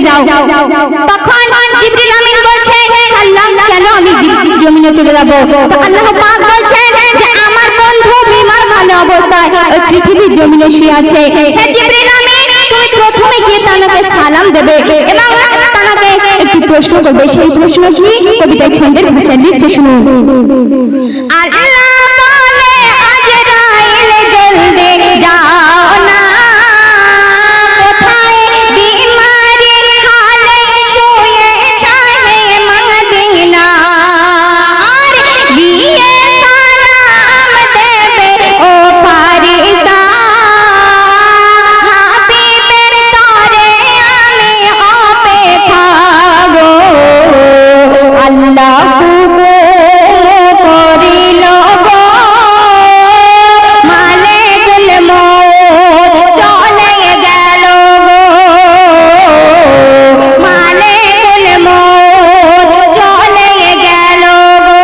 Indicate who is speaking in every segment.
Speaker 1: যাও। তখন জিবরিল আমিন বলছে আল্লাহ কেন আমি জমিনে চলে যাব? তো আল্লাহ পাক বলছেন যে আমার বন্ধু বিমার ভালো অবস্থায় ওই পৃথিবীর জমিনে শুয়ে আছে। হে জিবরিল আমিন তুমি প্রথমে গিয়ে তাকে সালাম দেবে এবং তাকে একটু প্রশ্ন করবে। সেই প্রশ্ন কি? কবিতায় ছন্দের ভাষায় লিখছে শুনুন। আল্লাহ বলে আজরাইল জলদি যাও না, কোথায় বিমারি হালে শুয়ে চাহে মদিনা, আর গিয়ে সালাম দেবে ও ফারিস্তা, হাবিবের তরে আমি অপেক্ষা গো। আল্লাহ করিল গো মালিকুল মউত চলে গেল গো, মালিকুল মউত চলে গেল গো।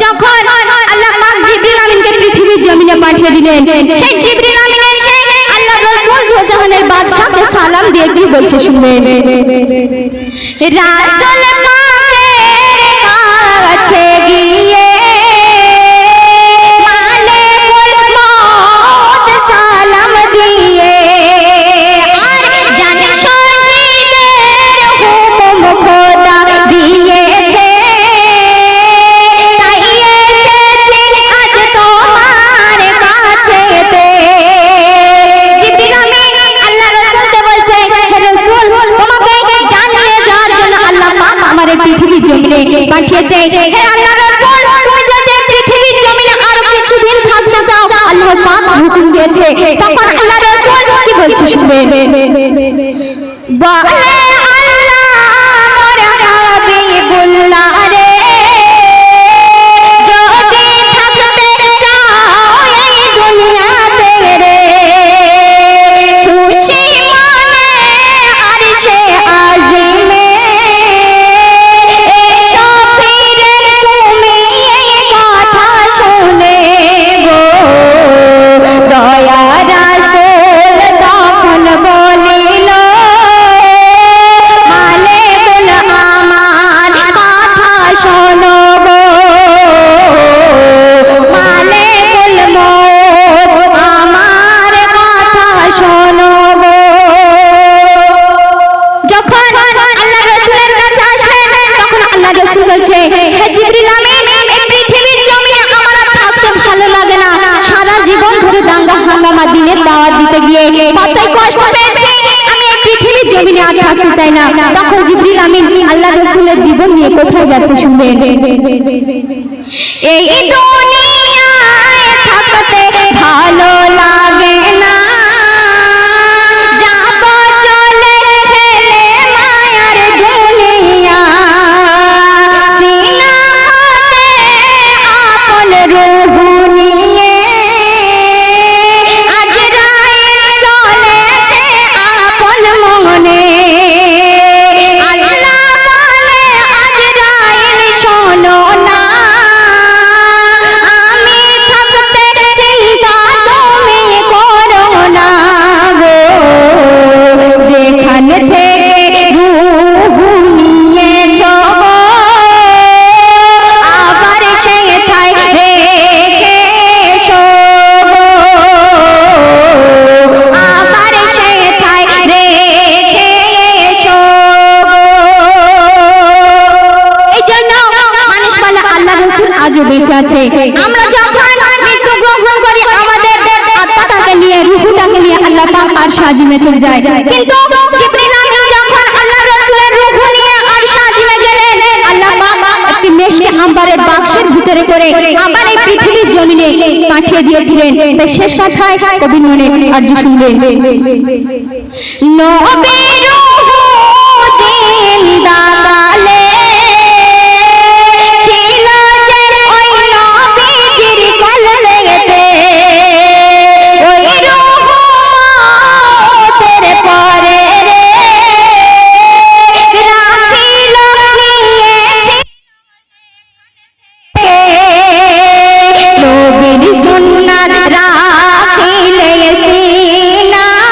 Speaker 1: যখন আল্লাহ পাক জিবরিল আমিনকে পৃথিবীর জমিনে পাঠিয়ে দিলেন, সেই জিবরিল আমিন এসে আল্লাহ রাসূল দুজাহানের বাদশাকে সালাম দিয়ে কি বলছে শুনবেন। রাসূল পাকের কাছে গিয়ে মালিকুল মউত সালাম দিয়ে, আর জানে শহীদের হুকুম খোদা দিয়েছে, তাই এসেছি আজ তোমার কাছেতে। জিবরিল আমিন আল্লাহ রাসূলকে বলছে হে রাসূল তোমাকে জানিয়ে যাওয়ার জন্য আল্লাহ পাক আমার পৃথিবীর জমিনে পাঠিয়েছে। হে আল্লাহ রাসূল তুমি যদি পৃথিবীর জমিনে আর কিছুদিন থাকতে চাও আল্লাহ পাক হুকুম দিয়েছে। তখন আল্লাহ রাসূল কি বলছে শুনবেন। বলে আল্লাহ মোর হাবিবুল্লাহ রে, যদি থাকতে চাও এই দুনিয়াতে রে, খুশি মনে আরশে আজিমে এসো ফিরে তুমি এই কথা শুনে গো। দয়া রাসূল তখন বলিল মালিকুল আমার কথা শোনো গো, মালিকুল মউত আমার কথা শোনো গো। যখন আল্লাহ রাসূলের কাছে আসলেন তখন আল্লাহ রাসূল বলছে হে জিবরিল আমিন এই পৃথিবীর জমিনে আমার আর থাকতে ভালো লাগে না, সারা জীবন ধরে দাঙ্গা হাঙ্গামা দিনের দাওয়াত দিতে গিয়ে কতই কষ্ট পেয়েছি, আমি এই পৃথিবীর জমিনে আর থাকতে চাই না। তখন জিবরিল আমিন আল্লাহ রাসূলের জীবন নিয়ে কোথায় যাচ্ছে শুনবেন। এই দুনিয়ায় থাকতে ভালো লাগে না, যাব চলে ফেলে মায়ার দুনিয়া, সিনা হতে আপন রূহ নিয়ে আজরাইল চলেছে আপন মনে। আল্লাহ বলে আজরাইল শোনো না, আমি থাকতে চিন্তা তুমি করো না গো, যেখান থেকে রূহ নিয়েছ গো আবার সেথায় রেখে এসো গো, আবার সেথায় রেখে এসো গো। এই জন্য মানুষ বলে আল্লাহ রাসূল আজও বেঁচে আছে। আমরা যখন মৃত্যু গ্রহণ করি আমাদের আত্মাটাকে নিয়ে রূহটাকে নিয়ে আল্লাহ পাক আরশে আজিমে চলে যায়, কিন্তু জিবরিল আমিন যখন আল্লাহ রাসূলের রূহ নিয়ে আরশে আজিমে গেলেন আল্লাহ পাক একটি মেশকে আম্বারের বাক্সের ভিতরে করে আবার এই পৃথিবীর জমিনে পাঠিয়ে দিয়েছিলেন। তাই শেষ কথায় কবির মনে আরজু শুনবেন। নবীর রূহ জিন্দা কালে ছিল যে ওই নবীজির কলবেতে, ওই রূহ মওতের পরে রে রাখিল নিয়েছে নবীর সুন্নাত রাখিলে সিনায়,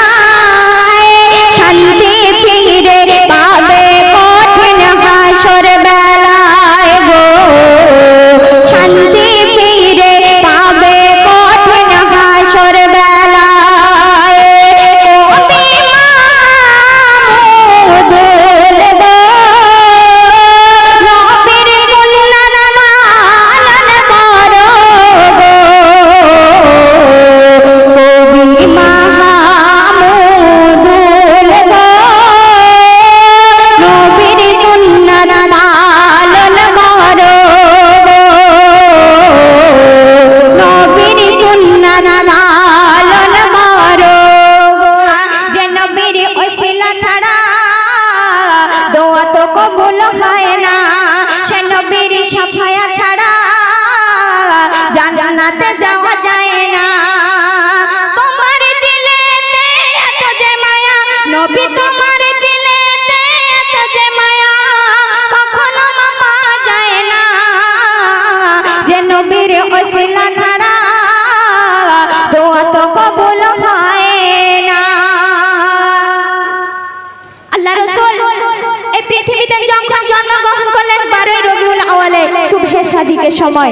Speaker 1: পৃথিবীতে যখন জন্মগ্রহণ করলেন 12ই রবিউল আউয়ালে সুবহে সাদিকের সময়।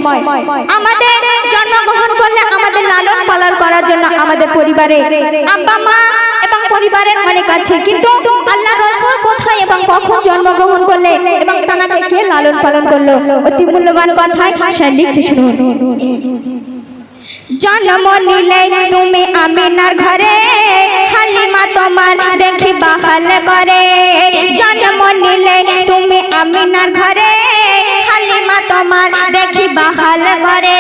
Speaker 1: আমাদের জন্মগ্রহণ করলে আমাদের লালন পালন করার জন্য আমাদের পরিবারে আব্বা মা এবং পরিবারের অনেক আছে, কিন্তু আল্লাহ রাসূল কোথায় এবং কখন জন্মগ্রহণ করলে এবং তাকে কে লালন পালন করলো, অতি মূল্যবান কথায় সে লিখছে শুনুন। জন্ম নিলে তুমি আমিনার ঘরে, হালিমা তোমার দেখি বাহাল করে। জন্ম নিলে তুমি আমিনার ঘরে, হালিমা তোমার দেখি বাহাল করে।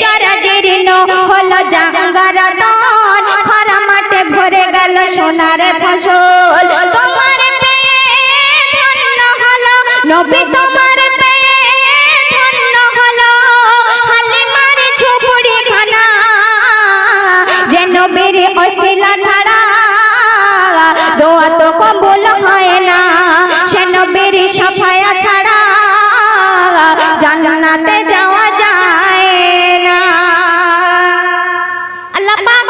Speaker 1: যারা জীর্ণ হলো জাঙ্গারাতন, খরা মাঠে ভরে গেল সোনার ফসল। তোমার পেয়ে ধন্য হলো নবী, তোমার পেয়ে ধন্য হলো হালিমার ঝুপড়ি খানা। যে নবীর ওসিলা ছাড়া দোয়া তো কবুল হয় না, সে নবীর সাফায়া ছাড়া জান্নাতে যাওয়া যায় না। আল্লাহ পাক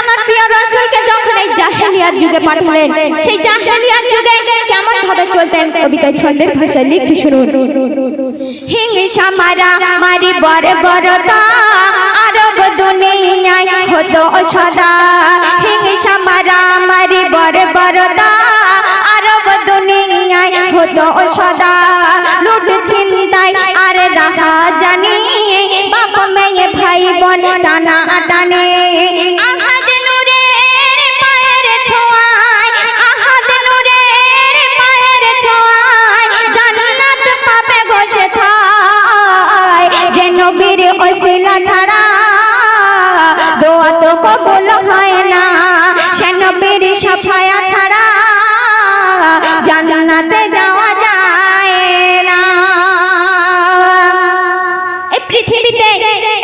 Speaker 1: তার প্রিয় রাসূলকে যখন এই জাহেলিয়াত যুগে পাঠালেন, সেই জাহেলিয়াত যুগে কেমন ভাবে চলতেন কবিতায় ছন্দের ভাষায় লিখছে শুনুন। হিংসা মারা মারি বড় বড়তা আরব দুনিয়ায় হতো সদা। হিংসা মারা মারি বড় বড়তা আরব দুনিয়ায় হতো সদা। লুট ছিনতাই আর রাহা জানি, বাপ মেয়ে ভাই বোন টানা টানে। আহাদ নূরের পায়ের ছোঁয়ায়, আহাদ নূরের পায়ের ছোঁয়ায় জান্নাত পাবে গোছে ছায়। যে নবীর ওসিলা ছাড়া দোয়া তো কবুল হয় না, সে নবীর সাফায়া ছাড়া জান্নাতে যাওয়া যায় না। এই পৃথিবীতে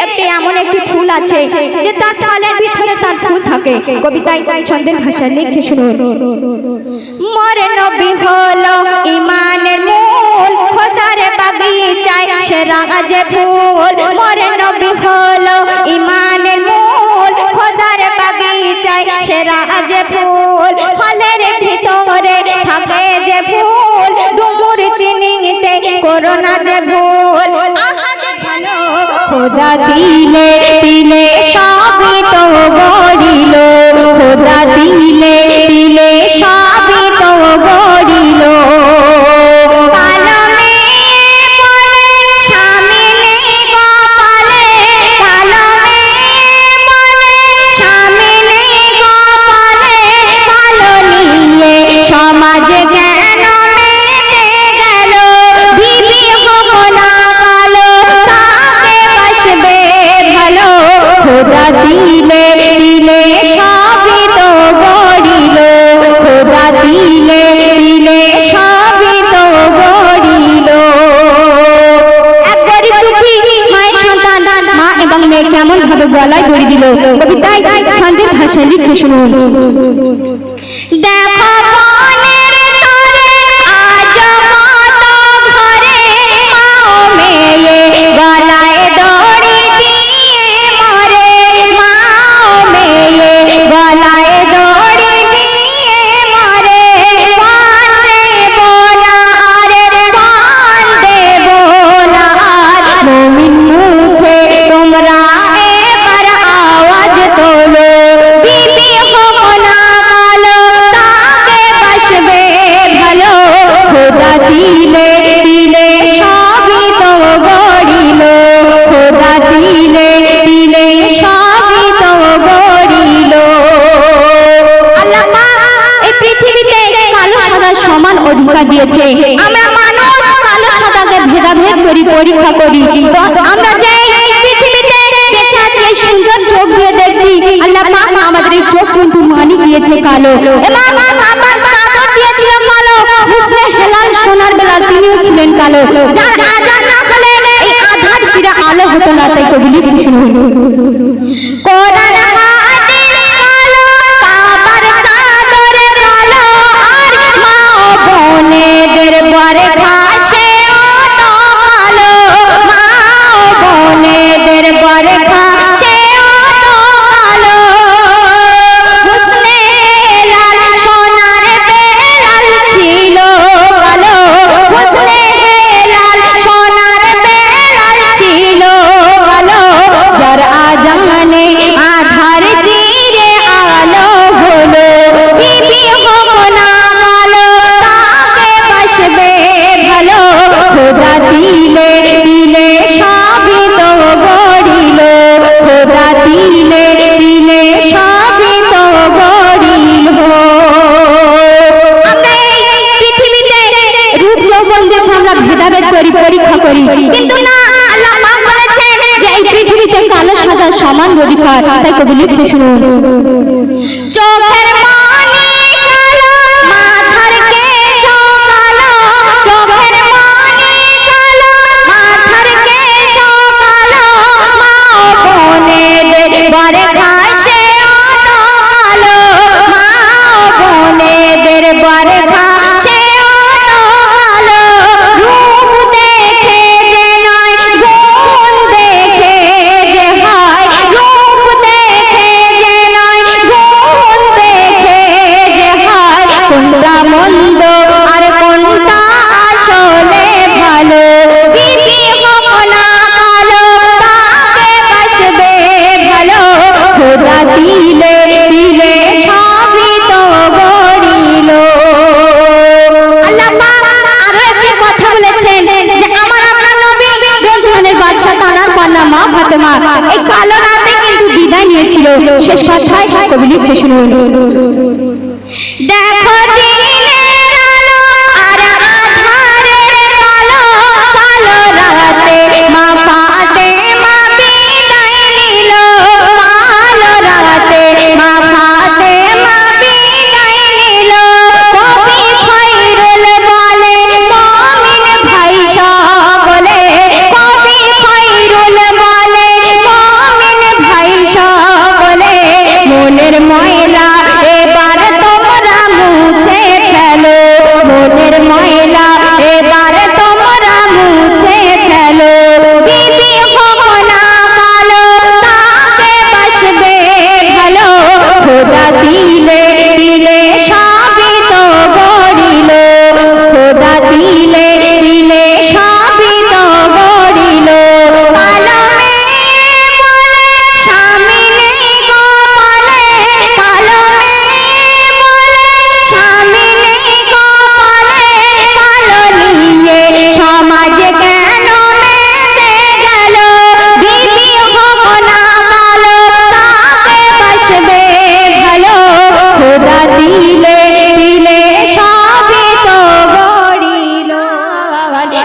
Speaker 1: একটি এমন একটি ফুল আছে যে তার ফলের ভিতরে তার ফুল থাকে। কবিতায় ছন্দের ভাষায় লিখছে শুনুন। মোর নবী হলো ঈমানের মূল, খোদার বাগিচায় সেরা যে ফুল। মোর নবী হলো ঈমানের মূল, খোদার বাগিচায় সেরা যে ফুল। ফলের ভিতরে থাকে যে ফুল, ডুমুর চিনিতে করোনা যে ভুল। খোদা দিলে দিলে সবই তো গড়িল, খোদা দিলে দিলে সবই তো গড়িল। কালমে বলে সামিনে গোপালে, কালমে বলে সামিনে গোপালে। কালো নিয়ে সমাজ জ্ঞান মেটে গেল, বিবি হোক না কালো তাকে বাসবে ভালো। খোদা দিলে দিলে সবই তো গড়িল, খোদা দিলে দিলে সবই তো গড়িল। এক গরিব দুঃখী মায়ের সন্তান মা এবং মেয়ে কেমন ভাবে গলায় দড়ি দিল। কবিতায় ছন্দের ভাষায় লিখছে শুনুন। দেখো বনের তরে আজ কত ঘরে, মা ও মেয়ে গলায় দড়ি দিয়ে মরে। মা ও মেয়ে গলায় দড়ি দিয়ে মরে। পান দেব না আর পান দেব না আর, মুমিন মুখে তোমরা এবার আওয়াজ তোলো। বিবি হোক না কালো তাকে বাসবে ভালো। খোদা দিলে দিলে সবই তো গড়িল, খোদা দিলে দিলে সবই তো গড়িল। আল্লাহ পাক এই পৃথিবীতে কালো সাদা সমান অধিকার দিয়েছে। আমরা মানুষ কালো সাদাকে ভেদাভেদ করি, পরীক্ষা করি। তো আমরা যে পৃথিবীতে বেঁচে আছি সুন্দর চোখ দিয়ে দেখছি, আল্লাহ পাক আমাদের এই চোখ কিন্তু মানি দিয়েছে কালো। এবং আমার চাদর দিয়েছিল কালো, হুসনে হেলাল সোনার বেলা তিনিও ছিলেন কালো। যার আজান না হলে এই আধার চিরা আলো হতো না। তাই কবি লিখছে শুনুন। কোরআন হাদিস কালো, কাবার চাদর কালো, আর মা ও বোনেদের বরখা সেও তো কালো। মা ও বোনেদের বরখা সেও তো কালো। হুসনে হেলাল সোনার বেলাল ছিল কালো, সমান অধিকার। তাই কবি লিখছে শুনুন। চোখের মনি কালো মাথার কেশ কালো, চোখের মনি কালো মাথার কেশ কালো, মা বোনেদের বরে ঘাসে কালো, মা বোনেদের বরে ঘাসে কালো, রূপ দেখে যে নয় গুণ দেখে যে হয়, রূপ দেখে যে নয় গুণ দেখে যে হয়, কোনটা মন্দ আর কোনটা আসলে ভালো, বিবি হোক না কালো তাকে বাসবে ভালো, খোদা দিলে দিলে সবই তো গড়িল। আল্লাহ পাক আরো একটি কথা বলেছেন যে আমার আপনার নবী দুজনের বাদশা তানার কন্যা মা ফাতেমা এই কালো রাতে কিন্তু বিদায় নিয়েছিল। শেষ কথায় কবি লিখছে শুনুন। দেখো দিনের আলো আর আধারের কালো, কালো রাতে মা ফাতেমা বিদায় নিল, কালো রাতে মা ফাতেমা বিদায় নিল। কবি খৈরুল বলে মুমিন ভাই সকলে, কবি খৈরুল বলে মুমিন ভাই সকলে, মনের ময়লা এবার তোমরা মুছে ফেলো, মনের ময়লা এবার তোমরা মুছে ফেলো, বিবি হোক না কালো তাকে বাসবে ভালো, খোদা দিলে দিলে সবই তো গড়িল, খোদা দিলে দিলে সবই তো গড়িল। কালো মেয়ে বলে স্বামী নেই গো বলে, কালো মেয়ে বলে স্বামী নেই গো বলে, কালো নিয়ে সমাজ কেন মেতে গেল, বিবি হোক না কালো তাকে বাসবে ভালো, খোদা দিলে দিলে সবই তো গড়িল।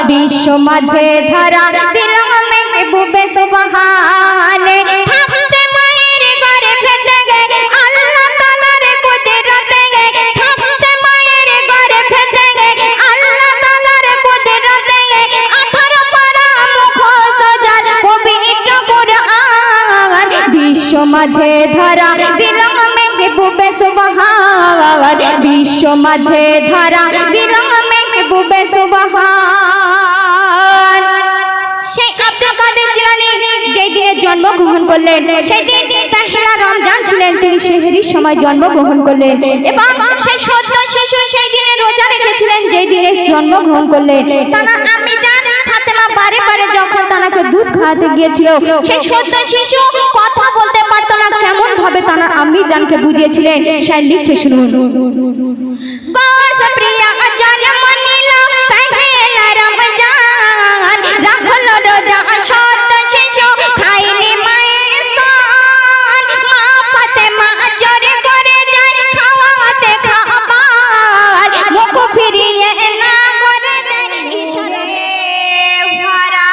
Speaker 1: বিশ্ব মাঝে ধরা দিল মেহবুবে সুবহানে, থাকতে মায়ের ঘরে ফেটে গে আল্লাহ তাআলার কুদরতে গে, থাকতে মায়ের ঘরে ফেটে গে আল্লাহ তাআলার কুদরতে গে, 18 পারা মুখস্থ যার পবিত্র কুরআন, বিশ্ব মাঝে ধরা দিল মেহবুবে সুবহান, বিশ্ব মাঝে ধরা দিল মেহবুবে সুবহান। সেই আব্দুল কাদের জিলানী যেই দিনে জন্মগ্রহণ করলেন সেই দিন পহেলা রমজান ছিলেন, তিনি সেহরির সময় জন্মগ্রহণ করলেন এবং সেই সদ্য শিশু সেই দিনে রোজা রেখেছিলেন যেই দিনে জন্মগ্রহণ করলেন। তানার আম্মি জান ফাতেমা বারে বারে যখন তানাকে দুধ খাওয়াতে গিয়েছিল সেই সদ্য শিশু কথা বলতে পারতো না, কেমন ভাবে তানার আম্মি জানকে বুঝিয়েছিলেন সেই লিখছে শুনুন। প্রিয়া জন্ম নিল পহেলা রমজান, রাখলো রোজা সদ্য শিশু খাইনি মায়ের স্তন, মা ফাতেমা জোরে করে যায় খাওয়াতে খাবার, মুখ ফিরিয়ে না করে দেয় ইশারে ভরা।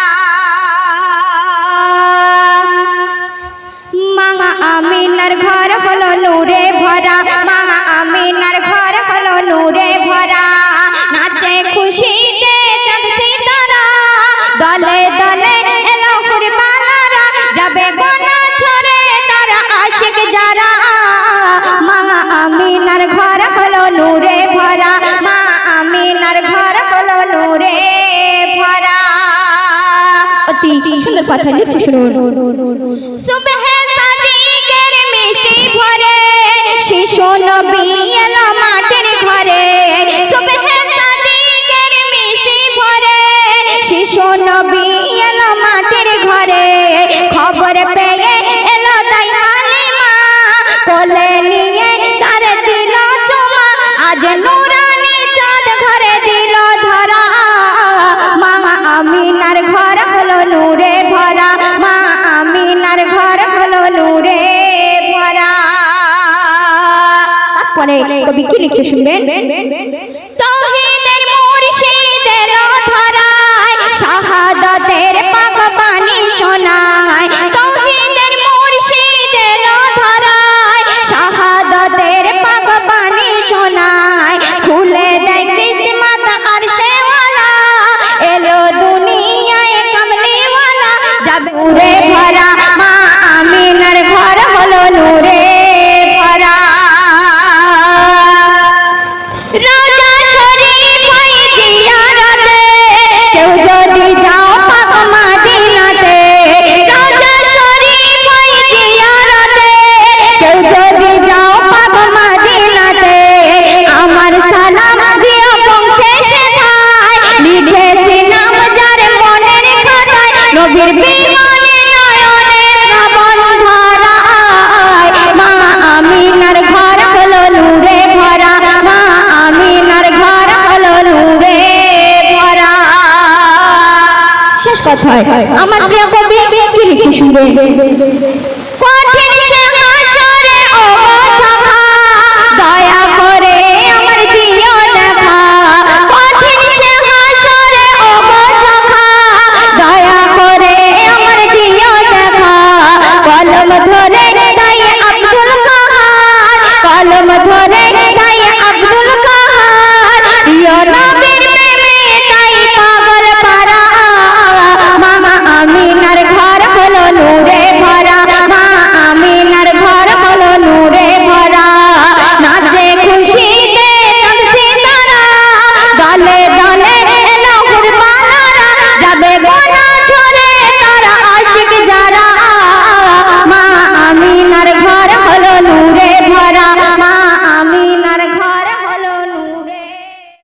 Speaker 1: মা আমিনার ঘর হলো নূরে ভরা, মা আমিনার ঘর হলো নূরে ভরা, নাচে খুশিতে চাঁদ সিতারা, দলে দলে এলো কুরবানারা, যাবে গোনা ছড়ে তারা আশিক যারা, মা আমিনার ঘর হলো নূরে ভরা, মা আমিনার ঘর হলো নূরে ভরা। অতি সুন্দর কথা লিখছে শুনুন। সুবহে সাদিকের মিষ্টি ভরে শিশু নবী এলো মাটির ঘরে, সুবহে সাদিকের মিষ্টি ভরে শিশু নবী এলো মাটির ঘরে, খবর পেয়ে এলো তাই হালিমা, কোলে নিয়ে তার দিল চুমা, আজ নুরানি চাঁদ ঘরে দিল ধরা, মা আমিনার ঘর হলো নূরে ভরা, মা আমিনার ঘর হলো নূরে ভরা। তারপরে কবি কি লিখছে শুনবেন। তাওহীদের মুর্শিদ এলো ধরায়, শাহাদাতের পাক বাণী শোনায়, তাওহীদের মুর্শিদ নূরে ভরা মা আমিনার ঘর হলো নূরে ভরা। রোজা শরীফ হয় জিয়ারতে, কেউ যদি যাও পাক মদিনাতে। রোজা শরীফ হয় জিয়ারতে, কেউ যদি যাও পাক মদিনাতে। আমার সালাম দিও পৌঁছে সেথায়, লিখেছি নাম যার মনের খাতায়। নবীর বিমানে নয়নে শ্রাবণ ধরায়, মা আমিনার ঘর হলো নূরে ভরা, মা আমিনার ঘর হলো নূরে ভরা। শেষ কথায় আমার প্রিয় কবি কি লিখে শুনবে।